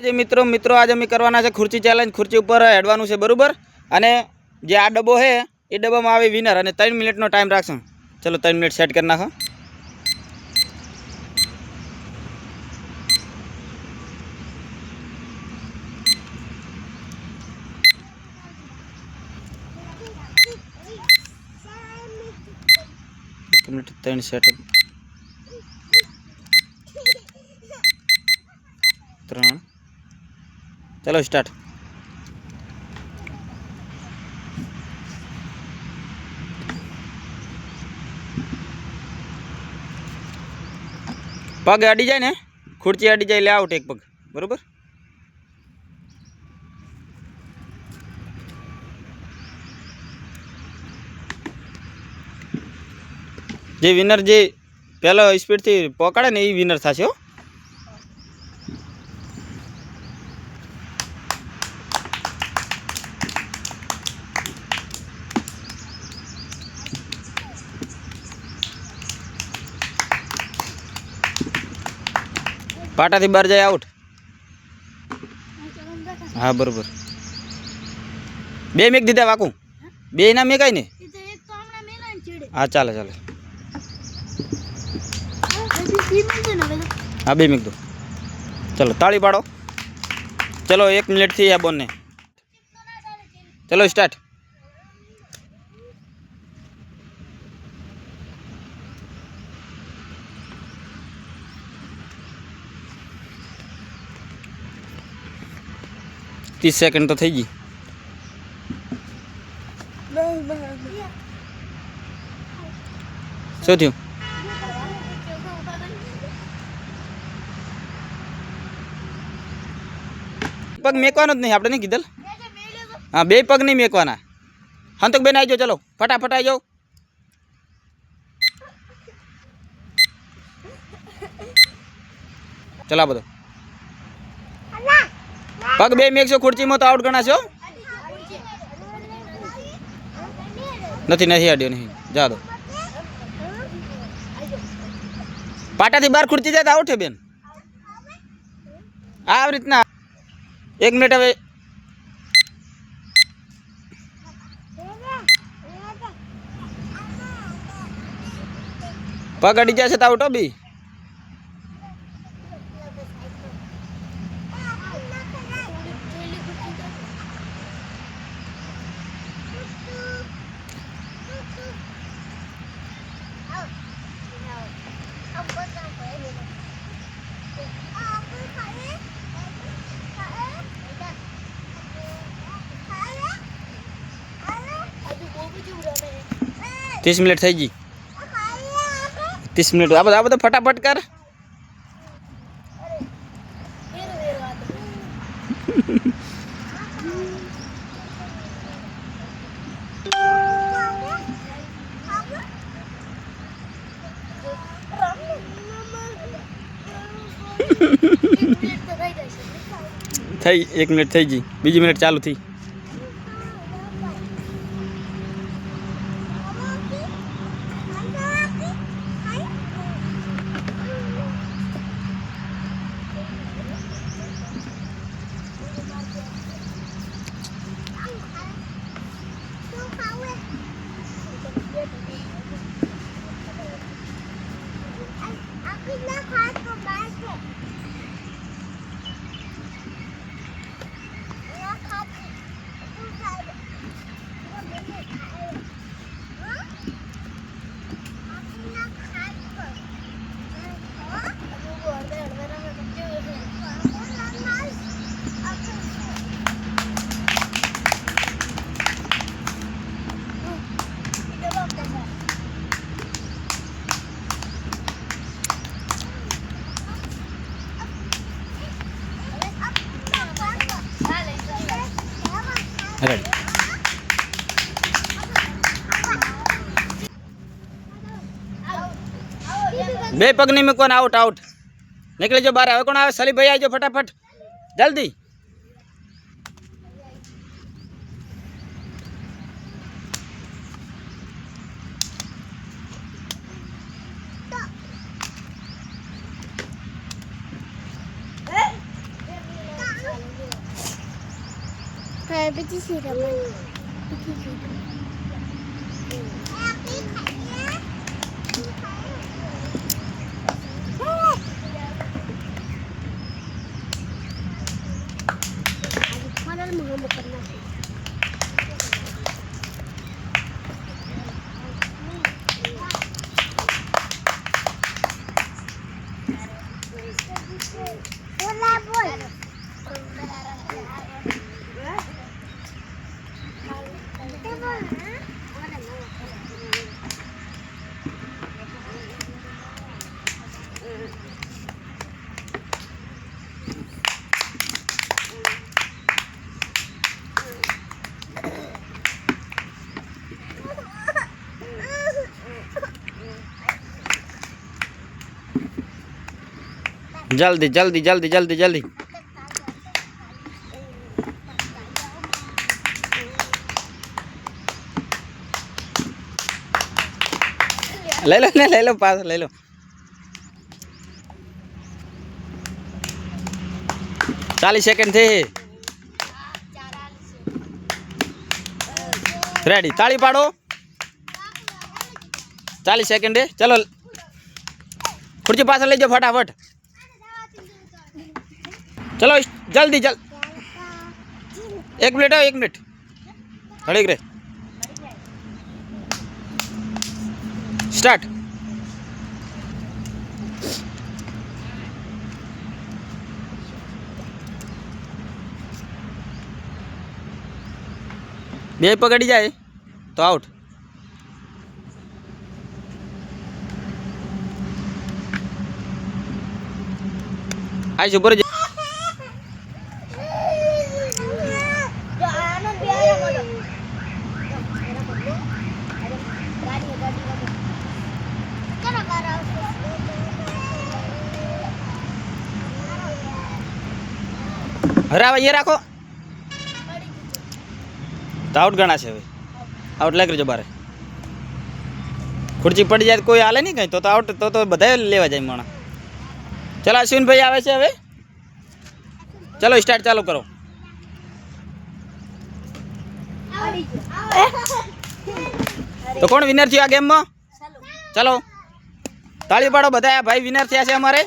જે મિત્રો आज अमे करवाना है खुर्ची चैलेंज। खुर्ची पर हेडवानुं छे बरोबर। अने जे आ डब्बो है ए डब्बामां आवे विनर अने 3 मिनिटनो टाइम राखशुं। चलो 3 मिनिट सेट कर नाखो। मिनट 3 सेट 3 चलो स्टार्ट। पग अड़ी जाए ने खुर्ची अड़ी जाए ले आउट एक पग बरोबर। जे विनर जे पहला स्पीड थी पकड़े ने ई विनर थशे। पाटा थी बार जाए आउट। हाँ बरोबर। बे मेक दीधा वाकू बे ना मेकाई ने। हाँ चाले चाले। हाँ बे मेक दो। चलो ताली पाड़ो। चलो 1 मिनिट थी या बोने। चलो स्टार्ट। तीस सेकंड तो थी गई। शू थयुं? पग मेकवानो ज नहीं आपणे नहीं कीधल। हाँ बे पग नहीं मेकवाना। हंतक बेन आई जाओ। चलो फटाफट आई जाओ। चला बधो पग बे मेकशो खुर्ची में तो आउट गणाशो। नहीं नहीं अड्यो नहीं जा दो। पाटा थी बार खुर्ची जाए तो आउट है बेन। आ रीतना 1 मिनिट हवे। पग अड़ी जाए तो आउट हो भी। तीस मिनिट थी गई। 30 मिनिट आ बधा फटाफट कर। थी 1 मिनिट थी गई। बीजी मिनिट चालू थी। रेडी। बे पग नहीं मूकवाना। आउट आउट निकली जो बाहर। कौन आवे? सलीम भाई आई जाओ फटाफट जल्दी। બીજી સી રમવાની जल्दी जल्दी जल्दी जल्दी जल्दी ले लो पास ले लो 40 सेकंड थे रेडी ताली पाड़ो 40 सेकंड है चलो खुर्ची पास ले जाओ फटाफट चलो जल्दी जल्दी 1 मिनट 1 मिनट खड़ी रे स्टार्ट बे पकड़ी जाए तो आउट आई सुपर हरावा ये राखो तो आउट गणा है आउट लग रही बारे खुर्ची पड़ी जाए कोई हाले नहीं कहीं तो आउट तो बधाई लेवा जाए मणा चलो अश्विन भाई आवे छे हवे चलो स्टार्ट चालू करो तो कौन विनर थी आ गेम में चलो ताली पाड़ो बधाई भाई विनर थया छे हमारे